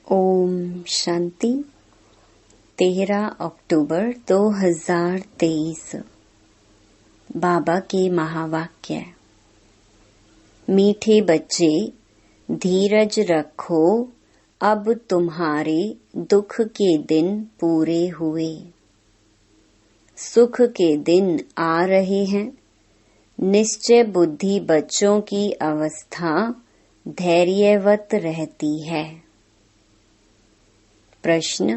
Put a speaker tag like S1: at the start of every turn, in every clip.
S1: ओम शांति। 13 अक्टूबर 2023। बाबा के महावाक्य। मीठे बच्चे, धीरज रखो, अब तुम्हारे दुख के दिन पूरे हुए। सुख के दिन आ रहे हैं। निश्चय बुद्धि बच्चों की अवस्था धैर्यवत रहती है। प्रश्न: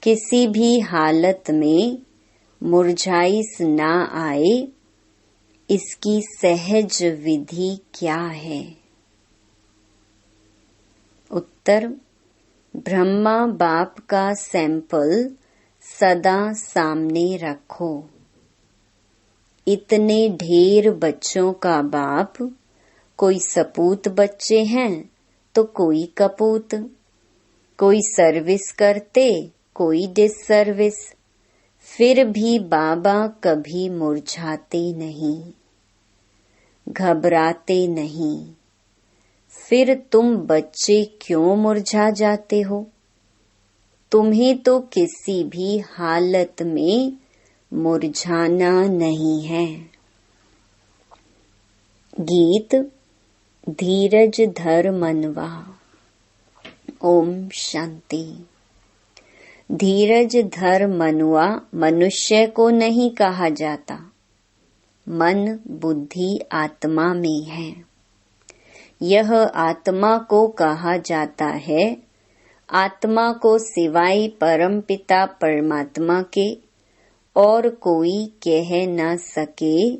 S1: किसी भी हालत में मुरझाइश ना आए, इसकी सहज विधि क्या है? उत्तर: ब्रह्मा बाप का सैंपल सदा सामने रखो। इतने ढेर बच्चों का बाप, कोई सपूत बच्चे हैं तो कोई कपूत, कोई सर्विस करते, कोई डिससर्विस। फिर भी बाबा कभी मुरझाते नहीं, घबराते नहीं। फिर तुम बच्चे क्यों मुरझा जाते हो? तुम्हें तो किसी भी हालत में मुरझाना नहीं है। गीत धीरज धर मनवा। ओम शांति। धीरज धर मनुआ मनुष्य को नहीं कहा जाता। मन बुद्धि आत्मा में है। यह आत्मा को कहा जाता है। आत्मा को सिवाय परमपिता परमात्मा के और कोई कह न सके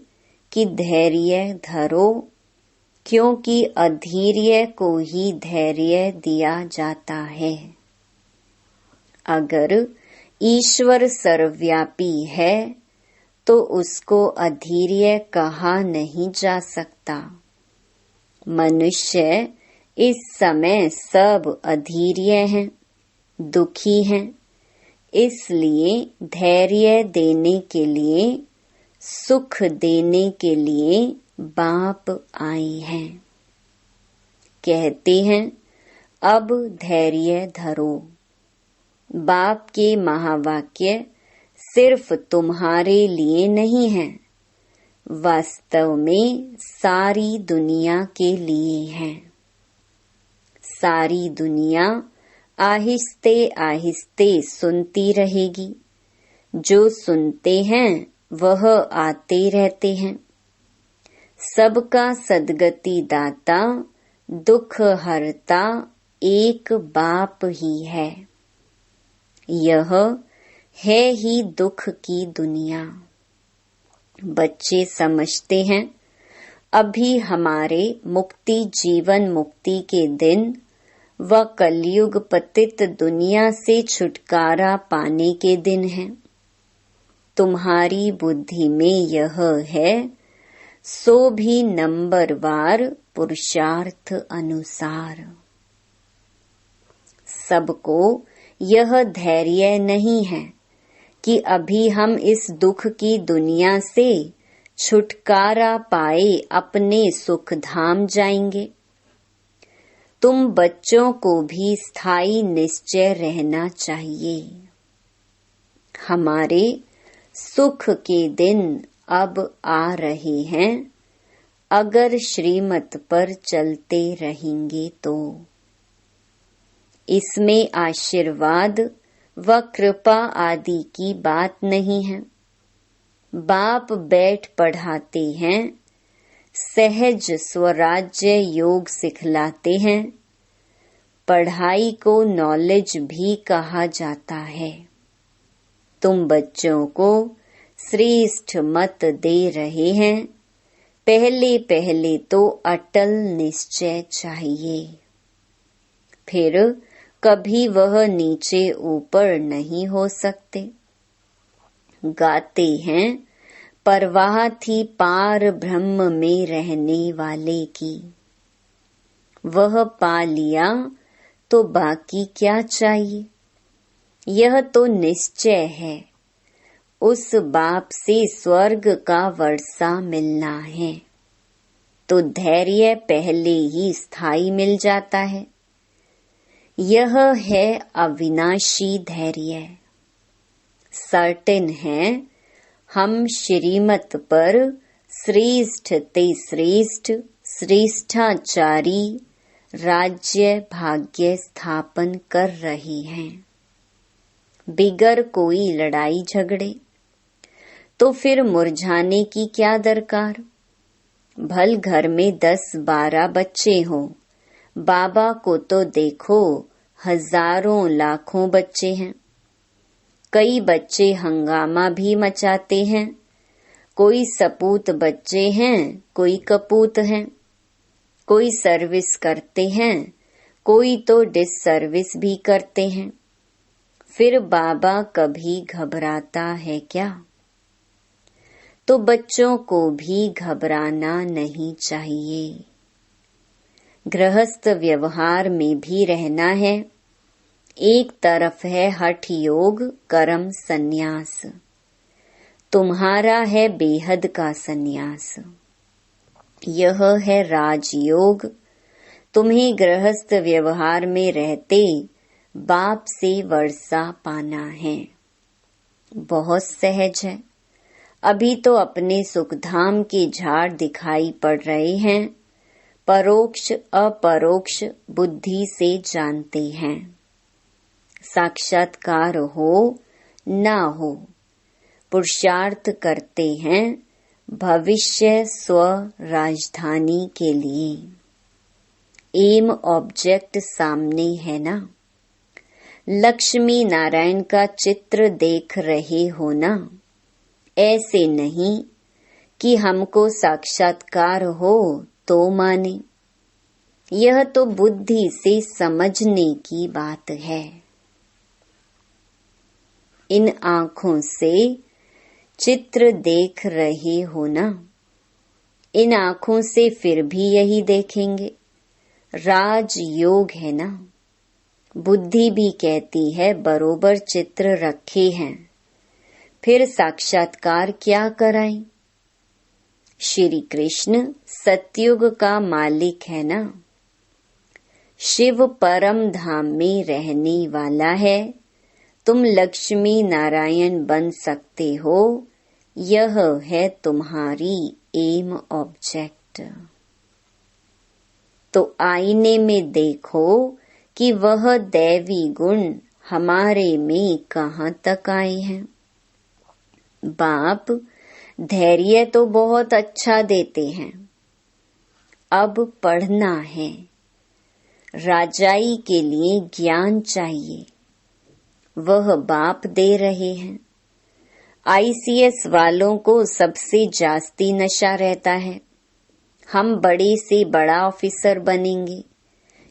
S1: कि धैर्य धरो, क्योंकि अधीर्य को ही धैर्य दिया जाता है। अगर ईश्वर सर्वव्यापी है तो उसको अधीर्य कहा नहीं जा सकता। मनुष्य इस समय सब अधीर्य हैं, दुखी हैं। इसलिए धैर्य देने के लिए, सुख देने के लिए बाप आए हैं। कहते हैं अब धैर्य धरो। बाप के महावाक्य सिर्फ तुम्हारे लिए नहीं है, वास्तव में सारी दुनिया के लिए है। सारी दुनिया आहिस्ते आहिस्ते सुनती रहेगी। जो सुनते हैं वह आते रहते हैं। सबका सद्गति दाता, दुख हरता एक बाप ही है। यह है ही दुख की दुनिया। बच्चे समझते हैं अभी हमारे मुक्ति जीवन मुक्ति के दिन व कलयुग पतित दुनिया से छुटकारा पाने के दिन हैं। तुम्हारी बुद्धि में यह है, सो भी नंबरवार पुरुषार्थ अनुसार। सबको यह धैर्य नहीं है कि अभी हम इस दुख की दुनिया से छुटकारा पाए अपने सुख धाम जाएंगे। तुम बच्चों को भी स्थायी निश्चय रहना चाहिए। हमारे सुख के दिन अब आ रहे हैं, अगर श्रीमत पर चलते रहेंगे तो। इसमें आशीर्वाद व कृपा आदि की बात नहीं है। बाप बैठ पढ़ाते हैं, सहज स्वराज्य योग सिखलाते हैं। पढ़ाई को नॉलेज भी कहा जाता है। तुम बच्चों को श्रेष्ठ मत दे रहे हैं। पहले पहले तो अटल निश्चय चाहिए, फिर कभी वह नीचे ऊपर नहीं हो सकते। गाते हैं परवाह थी पार ब्रह्म में रहने वाले की। वह पा लिया तो बाकी क्या चाहिए? यह तो निश्चय है, उस बाप से स्वर्ग का वर्षा मिलना है, तो धैर्य पहले ही स्थायी मिल जाता है। यह है अविनाशी धैर्य। सर्टेन है हम श्रीमत पर श्रेष्ठ ते श्रेष्ठ श्रेष्ठाचारी राज्य भाग्य स्थापन कर रही हैं। बिगर कोई लड़ाई झगड़े तो फिर मुरझाने की क्या दरकार। भल घर में 10-12 बच्चे हों, बाबा को तो देखो हजारों लाखों बच्चे हैं। कई बच्चे हंगामा भी मचाते हैं। कोई सपूत बच्चे हैं, कोई कपूत हैं। कोई सर्विस करते हैं, कोई तो डिससर्विस भी करते हैं। फिर बाबा कभी घबराता है क्या? तो बच्चों को भी घबराना नहीं चाहिए। गृहस्थ व्यवहार में भी रहना है। एक तरफ है हठ योग कर्म संन्यास, तुम्हारा है बेहद का संन्यास। यह है राजयोग। तुम्हें गृहस्थ व्यवहार में रहते बाप से वर्षा पाना है। बहुत सहज है। अभी तो अपने सुखधाम के झाड़ दिखाई पड़ रहे हैं, परोक्ष अपरोक्ष बुद्धि से जानते हैं। साक्षात्कार हो ना हो, पुरुषार्थ करते हैं भविष्य स्व राजधानी के लिए। एम ऑब्जेक्ट सामने है ना। लक्ष्मी नारायण का चित्र देख रहे हो ना। ऐसे नहीं कि हमको साक्षात्कार हो तो माने। यह तो बुद्धि से समझने की बात है। इन आँखों से चित्र देख रहे हो ना। इन आँखों से फिर भी यही देखेंगे। राजयोग है ना। बुद्धि भी कहती है बरोबर चित्र रखे हैं, फिर साक्षात्कार क्या कराएं। श्री कृष्ण सतयुग का मालिक है ना। शिव परम धाम में रहने वाला है। तुम लक्ष्मी नारायण बन सकते हो। यह है तुम्हारी एम ऑब्जेक्ट। तो आईने में देखो कि वह दैवी गुण हमारे में कहाँ तक आए हैं। बाप धैर्य तो बहुत अच्छा देते हैं। अब पढ़ना है। राजाई के लिए ज्ञान चाहिए, वह बाप दे रहे हैं। आईसीएस वालों को सबसे जास्ती नशा रहता है। हम बड़े से बड़ा ऑफिसर बनेंगे।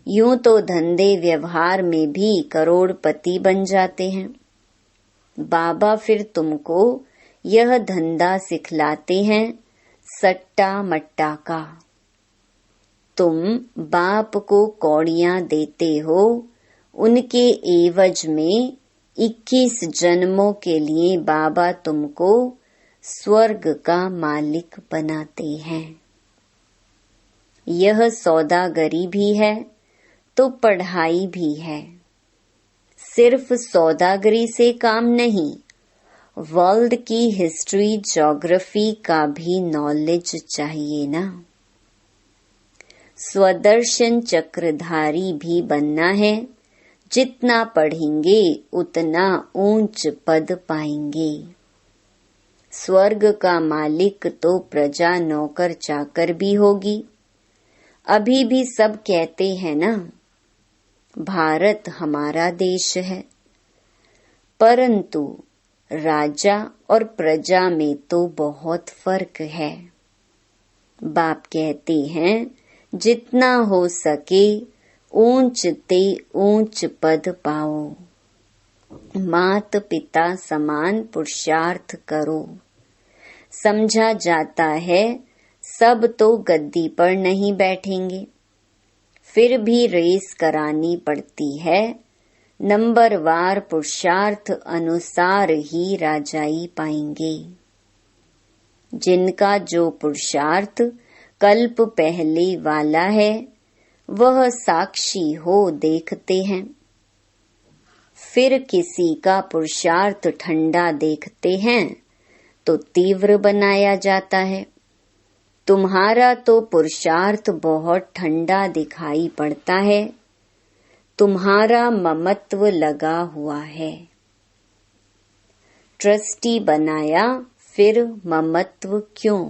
S1: यूं तो धंधे व्यवहार में भी करोड़पति बन जाते हैं। बाबा फिर तुमको यह धंधा सिखलाते हैं सट्टा मट्टा का। तुम बाप को कौड़ियां देते हो, उनके एवज में 21 जन्मों के लिए बाबा तुमको स्वर्ग का मालिक बनाते हैं। यह सौदागरी भी है तो पढ़ाई भी है। सिर्फ सौदागरी से काम नहीं, वर्ल्ड की हिस्ट्री ज्योग्राफी का भी नॉलेज चाहिए ना। स्वदर्शन चक्रधारी भी बनना है। जितना पढ़ेंगे उतना ऊंच पद पाएंगे। स्वर्ग का मालिक तो प्रजा नौकर चाकर भी होगी। अभी भी सब कहते हैं ना, भारत हमारा देश है, परंतु राजा और प्रजा में तो बहुत फर्क है। बाप कहते हैं जितना हो सके ऊंच ते ऊंच पद पाओ। मात पिता समान पुरुषार्थ करो। समझा जाता है सब तो गद्दी पर नहीं बैठेंगे, फिर भी रेस करानी पड़ती है। नंबरवार पुरुषार्थ अनुसार ही राजाई पाएंगे। जिनका जो पुरुषार्थ कल्प पहले वाला है, वह साक्षी हो देखते हैं। फिर किसी का पुरुषार्थ ठंडा देखते हैं तो तीव्र बनाया जाता है। तुम्हारा तो पुरुषार्थ बहुत ठंडा दिखाई पड़ता है। तुम्हारा ममत्व लगा हुआ है। ट्रस्टी बनाया, फिर ममत्व क्यों?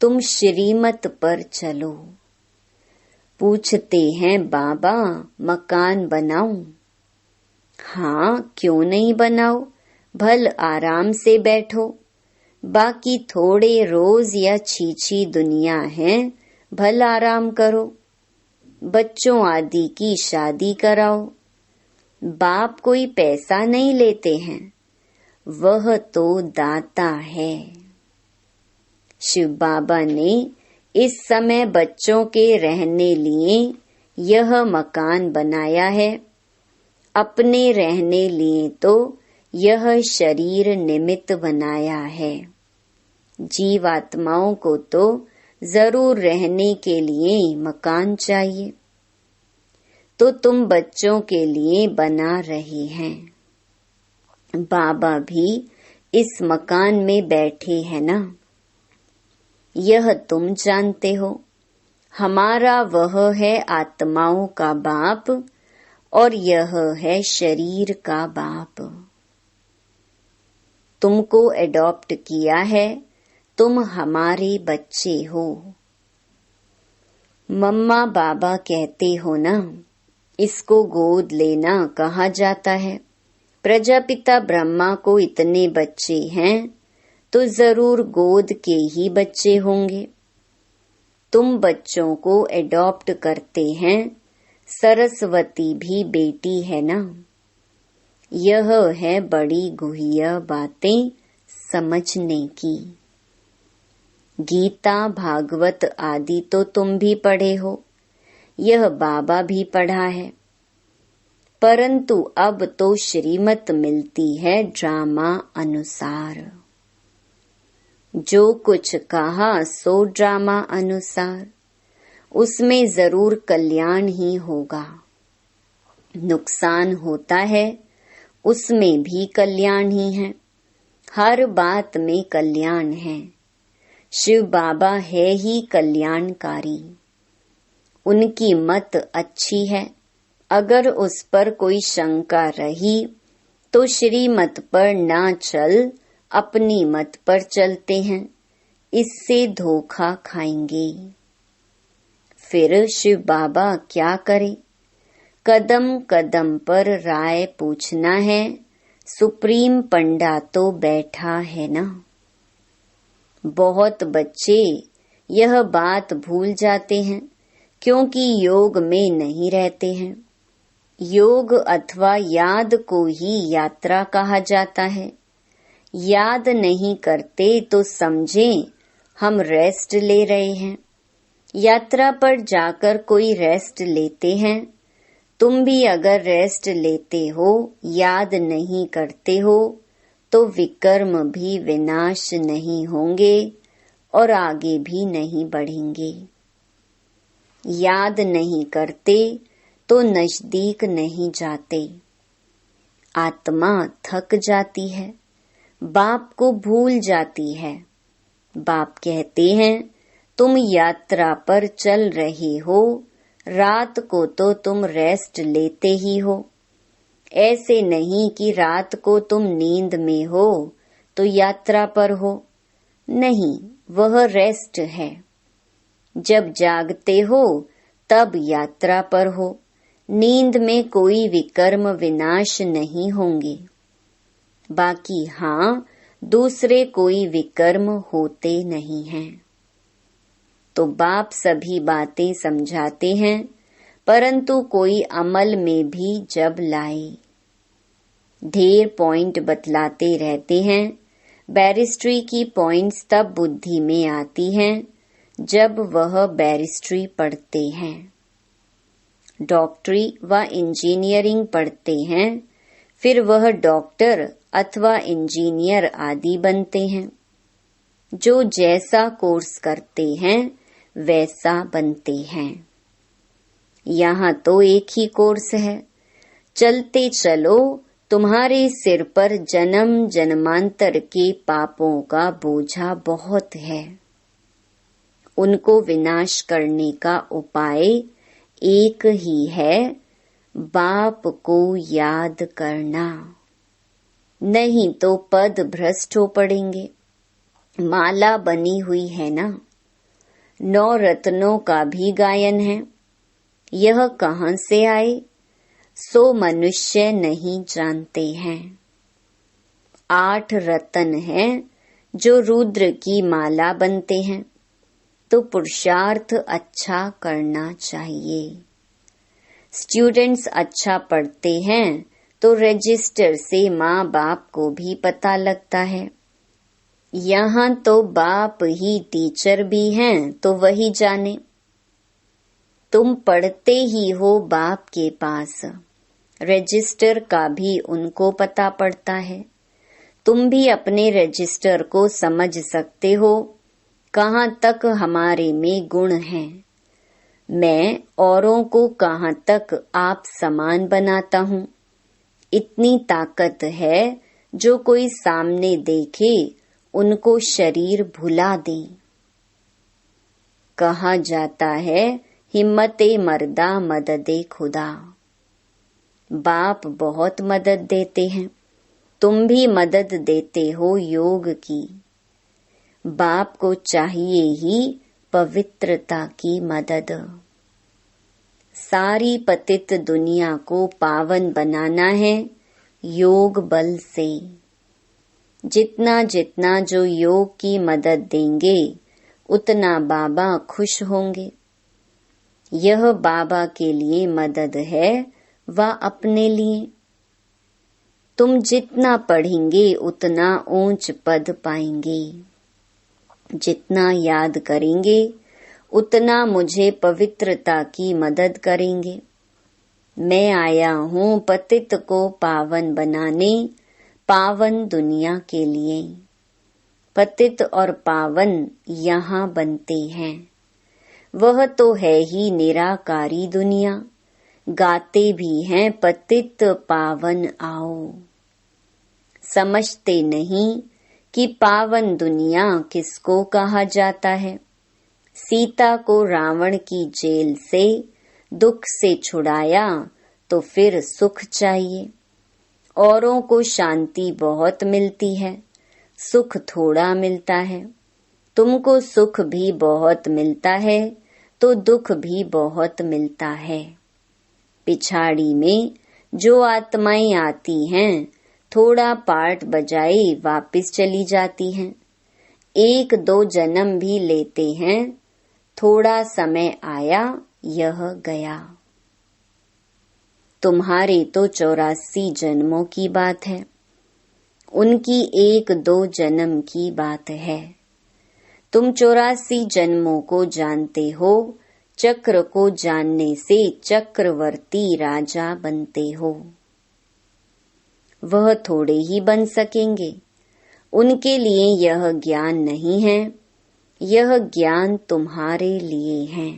S1: तुम श्रीमत पर चलो। पूछते हैं बाबा मकान बनाऊं? हाँ, क्यों नहीं बनाओ, भल आराम से बैठो। बाकी थोड़े रोज या छीछी दुनिया है, भल आराम करो। बच्चों आदि की शादी कराओ। बाप कोई पैसा नहीं लेते हैं, वह तो दाता है। शिव बाबा ने इस समय बच्चों के रहने लिए यह मकान बनाया है। अपने रहने लिए तो यह शरीर निमित्त बनाया है। जीवात्माओं को तो जरूर रहने के लिए मकान चाहिए, तो तुम बच्चों के लिए बना रहे हैं। बाबा भी इस मकान में बैठे हैं ना, यह तुम जानते हो। हमारा वह है आत्माओं का बाप और यह है शरीर का बाप। तुमको एडॉप्ट किया है, तुम हमारे बच्चे हो। मम्मा बाबा कहते हो ना, इसको गोद लेना कहा जाता है। प्रजापिता ब्रह्मा को इतने बच्चे हैं तो जरूर गोद के ही बच्चे होंगे। तुम बच्चों को एडॉप्ट करते हैं। सरस्वती भी बेटी है ना। यह है बड़ी गुह्य बातें समझने की। गीता भागवत आदि तो तुम भी पढ़े हो, यह बाबा भी पढ़ा है। परंतु अब तो श्रीमत मिलती है ड्रामा अनुसार। जो कुछ कहा सो ड्रामा अनुसार, उसमें जरूर कल्याण ही होगा। नुकसान होता है, उसमें भी कल्याण ही है। हर बात में कल्याण है। शिव बाबा है ही कल्याणकारी। उनकी मत अच्छी है। अगर उस पर कोई शंका रही तो श्रीमत पर ना चल, अपनी मत पर चलते हैं, इससे धोखा खाएंगे। फिर शिव बाबा क्या करे? कदम कदम पर राय पूछना है। सुप्रीम पंडा तो बैठा है ना। बहुत बच्चे यह बात भूल जाते हैं क्योंकि योग में नहीं रहते हैं। योग अथवा याद को ही यात्रा कहा जाता है। याद नहीं करते तो समझें हम रेस्ट ले रहे हैं। यात्रा पर जाकर कोई रेस्ट लेते हैं। तुम भी अगर रेस्ट लेते हो, याद नहीं करते हो, तो विकर्म भी विनाश नहीं होंगे और आगे भी नहीं बढ़ेंगे। याद नहीं करते तो नजदीक नहीं जाते। आत्मा थक जाती है, बाप को भूल जाती है। बाप कहते हैं तुम यात्रा पर चल रहे हो, रात को तो तुम रेस्ट लेते ही हो। ऐसे नहीं कि रात को तुम नींद में हो तो यात्रा पर हो। नहीं, वह रेस्ट है। जब जागते हो तब यात्रा पर हो। नींद में कोई विकर्म विनाश नहीं होंगे। बाकी हाँ, दूसरे कोई विकर्म होते नहीं हैं। तो बाप सभी बातें समझाते हैं, परंतु कोई अमल में भी जब लाए। ढेर पॉइंट बतलाते रहते हैं। बैरिस्ट्री की पॉइंट्स तब बुद्धि में आती हैं जब वह बैरिस्ट्री पढ़ते हैं। डॉक्टरी व इंजीनियरिंग पढ़ते हैं, फिर वह डॉक्टर अथवा इंजीनियर आदि बनते हैं। जो जैसा कोर्स करते हैं वैसा बनते हैं। यहाँ तो एक ही कोर्स है। चलते चलो, तुम्हारे सिर पर जन्म जन्मांतर के पापों का बोझा बहुत है। उनको विनाश करने का उपाय एक ही है, बाप को याद करना, नहीं तो पद भ्रष्ट हो पड़ेंगे। माला बनी हुई है ना, 9 रत्नों का भी गायन है। यह कहाँ से आए, सो मनुष्य नहीं जानते हैं। 8 रत्न हैं जो रुद्र की माला बनते हैं, तो पुरुषार्थ अच्छा करना चाहिए। स्टूडेंट्स अच्छा पढ़ते हैं तो रजिस्टर से माँ बाप को भी पता लगता है। यहाँ तो बाप ही टीचर भी हैं, तो वही जाने। तुम पढ़ते ही हो बाप के पास, रजिस्टर का भी उनको पता पड़ता है। तुम भी अपने रजिस्टर को समझ सकते हो, कहाँ तक हमारे में गुण हैं। मैं औरों को कहाँ तक आप समान बनाता हूँ। इतनी ताकत है, जो कोई सामने देखे उनको शरीर भुला दे। कहा जाता है, हिम्मते मर्दा मददे खुदा। बाप बहुत मदद देते हैं, तुम भी मदद देते हो योग की। बाप को चाहिए ही पवित्रता की मदद। सारी पतित दुनिया को पावन बनाना है योग बल से। जितना जितना जो योग की मदद देंगे, उतना बाबा खुश होंगे। यह बाबा के लिए मदद है व अपने लिए। तुम जितना पढ़ेंगे उतना ऊंच पद पाएंगे। जितना याद करेंगे उतना मुझे पवित्रता की मदद करेंगे। मैं आया हूँ पतित को पावन बनाने, पावन दुनिया के लिए। पतित और पावन यहाँ बनते हैं, वह तो है ही निराकारी दुनिया। गाते भी हैं पतित पावन आओ। समझते नहीं कि पावन दुनिया किसको कहा जाता है। सीता को रावण की जेल से दुख से छुड़ाया तो फिर सुख चाहिए। औरों को शांति बहुत मिलती है, सुख थोड़ा मिलता है। तुमको सुख भी बहुत मिलता है तो दुख भी बहुत मिलता है। पिछाड़ी में जो आत्माएं आती हैं, थोड़ा पार्ट बजाए वापिस चली जाती हैं। 1-2 जन्म भी लेते हैं, थोड़ा समय आया यह गया। तुम्हारे तो 84 जन्मों की बात है, उनकी 1-2 जन्म की बात है। तुम 84 जन्मों को जानते हो। चक्र को जानने से चक्रवर्ती राजा बनते हो। वह थोड़े ही बन सकेंगे, उनके लिए यह ज्ञान नहीं है। यह ज्ञान तुम्हारे लिए है,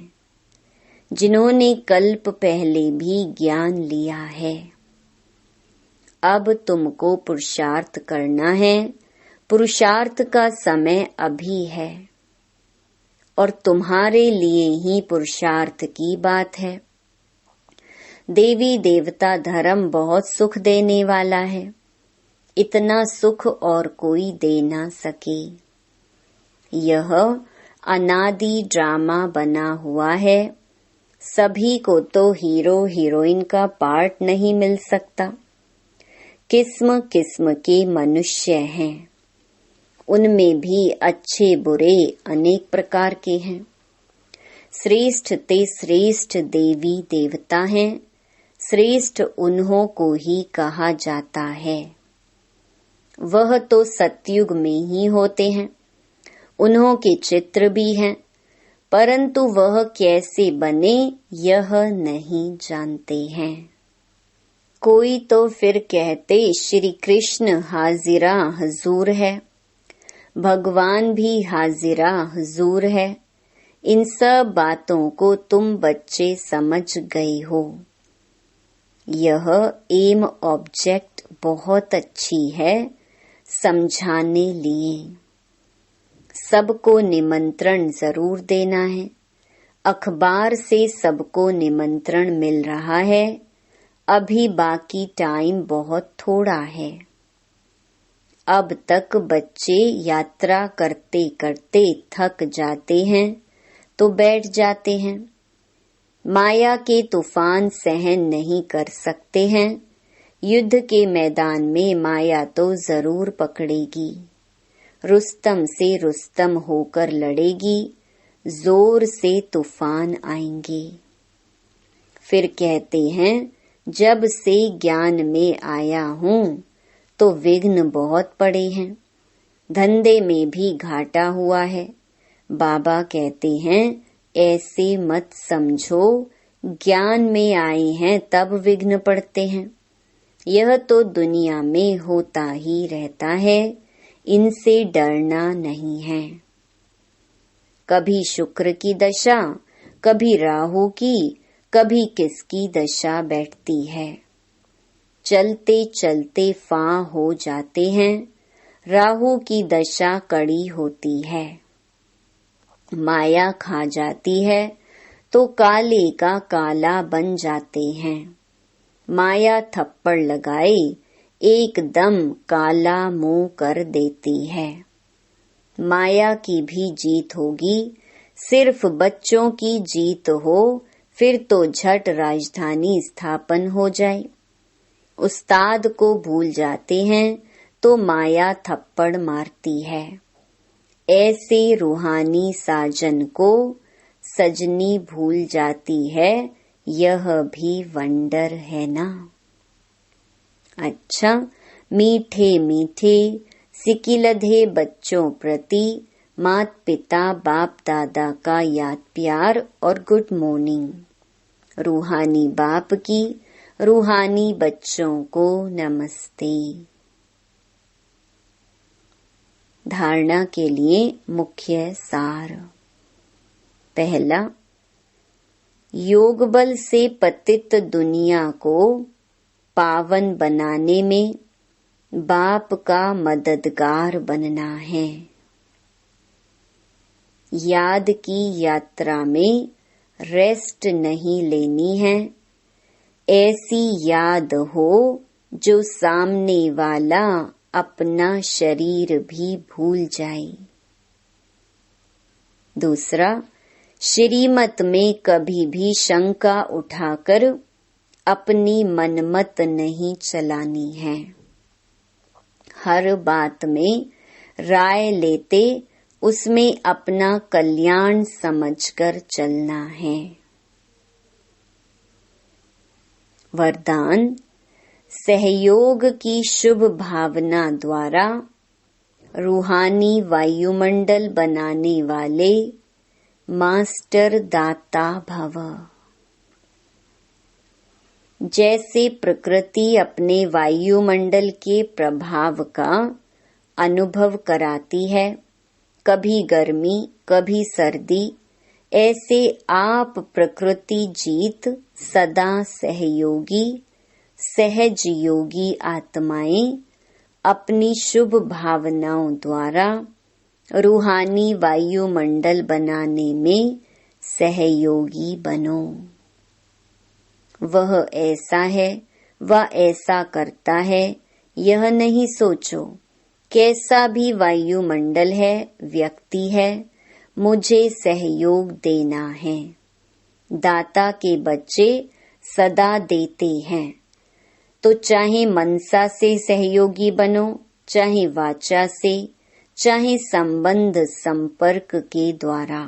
S1: जिन्होंने कल्प पहले भी ज्ञान लिया है। अब तुमको पुरुषार्थ करना है। पुरुषार्थ का समय अभी है और तुम्हारे लिए ही पुरुषार्थ की बात है। देवी देवता धर्म बहुत सुख देने वाला है। इतना सुख और कोई दे ना सके। यह अनादि ड्रामा बना हुआ है। सभी को तो हीरो हीरोइन का पार्ट नहीं मिल सकता। किस्म किस्म के मनुष्य हैं, उनमें भी अच्छे बुरे अनेक प्रकार के हैं। श्रेष्ठ ते श्रेष्ठ देवी देवता हैं। श्रेष्ठ उन्हों को ही कहा जाता है। वह तो सतयुग में ही होते हैं। उन्हों के चित्र भी हैं, परंतु वह कैसे बने यह नहीं जानते हैं। कोई तो फिर कहते श्री कृष्ण हाजिरा हजूर है, भगवान भी हाजिरा हुजूर है। इन सब बातों को तुम बच्चे समझ गए हो। यह एम ऑब्जेक्ट बहुत अच्छी है समझाने लिए। सबको निमंत्रण जरूर देना है। अखबार से सबको निमंत्रण मिल रहा है। अभी बाकी टाइम बहुत थोड़ा है। अब तक बच्चे यात्रा करते करते थक जाते हैं तो बैठ जाते हैं। माया के तूफान सहन नहीं कर सकते हैं। युद्ध के मैदान में माया तो जरूर पकड़ेगी। रुस्तम से रुस्तम होकर लड़ेगी। जोर से तूफान आएंगे। फिर कहते हैं जब से ज्ञान में आया हूँ तो विघ्न बहुत पड़े हैं। धंधे में भी घाटा हुआ है। बाबा कहते हैं ऐसे मत समझो, ज्ञान में आए हैं तब विघ्न पड़ते हैं। यह तो दुनिया में होता ही रहता है, इनसे डरना नहीं है। कभी शुक्र की दशा, कभी राहु की, कभी किसकी दशा बैठती है। चलते चलते फां हो जाते हैं। राहु की दशा कड़ी होती है। माया खा जाती है तो काले का काला बन जाते हैं। माया थप्पड़ लगाए एकदम काला मुंह कर देती है। माया की भी जीत होगी, सिर्फ बच्चों की जीत हो फिर तो झट राजधानी स्थापन हो जाए। उस्ताद को भूल जाते हैं तो माया थप्पड़ मारती है। ऐसे रूहानी साजन को सजनी भूल जाती है, यह भी वंडर है ना। अच्छा, मीठे मीठे सिकिलधे बच्चों प्रति मात पिता बाप दादा का याद प्यार और गुड मॉर्निंग। रूहानी बाप की रूहानी बच्चों को नमस्ते। धारणा के लिए मुख्य सार। पहला, योग बल से पतित दुनिया को पावन बनाने में बाप का मददगार बनना है। याद की यात्रा में रेस्ट नहीं लेनी है। ऐसी याद हो जो सामने वाला अपना शरीर भी भूल जाए। दूसरा, श्रीमत में कभी भी शंका उठाकर अपनी मनमत नहीं चलानी है। हर बात में राय लेते उसमें अपना कल्याण समझकर चलना है। वरदान, सहयोग की शुभ भावना द्वारा रूहानी वायुमंडल बनाने वाले मास्टर दाता भव। जैसे प्रकृति अपने वायुमंडल के प्रभाव का अनुभव कराती है, कभी गर्मी कभी सर्दी, ऐसे आप प्रकृति जीत सदा सहयोगी सहज योगी आत्माएं अपनी शुभ भावनाओं द्वारा रूहानी वायुमंडल बनाने में सहयोगी बनो। वह ऐसा है, वह ऐसा करता है, यह नहीं सोचो। कैसा भी वायुमंडल है, व्यक्ति है, मुझे सहयोग देना है। दाता के बच्चे सदा देते हैं, तो चाहे मनसा से सहयोगी बनो, चाहे वाचा से, चाहे संबंध संपर्क के द्वारा,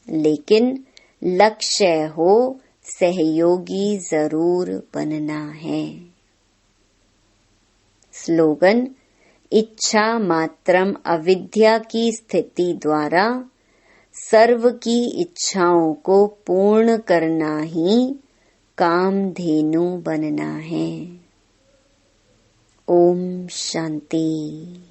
S1: लेकिन लक्ष्य हो सहयोगी जरूर बनना है। स्लोगन, इच्छा मात्रम अविद्या की स्थिति द्वारा सर्व की इच्छाओं को पूर्ण करना ही कामधेनु बनना है। ओम शांति।